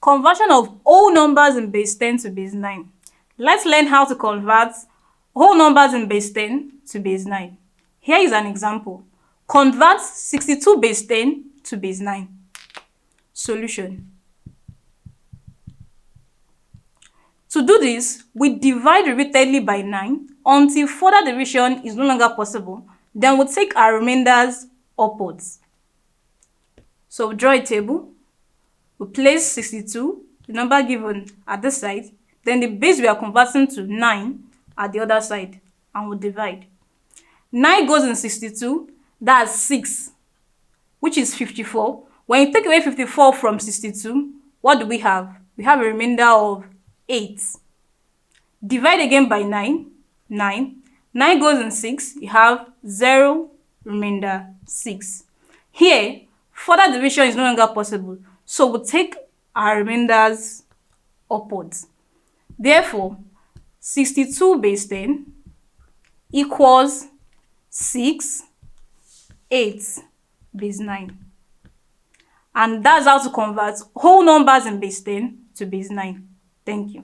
Conversion of whole numbers in base 10 to base 9. Let's learn how to convert whole numbers in base 10 to base 9. Here is an example. Convert 62 base 10 to base 9. Solution. To do this, we divide repeatedly by 9 until further division is no longer possible. Then we'll take our remainders upwards. So draw a table. We place 62, the number given at this side, then the base we are converting to 9 at the other side, and we'll divide. 9 goes in 62, that's 6, which is 54. When you take away 54 from 62, what do we have? We have a remainder of 8. Divide again by 9, 9. 9 goes in 6, you have 0, remainder 6. Here, further division is no longer possible, so we'll take our remainders upwards. Therefore, 62 base 10 equals 6, 8 base 9. And that's how to convert whole numbers in base 10 to base 9. Thank you.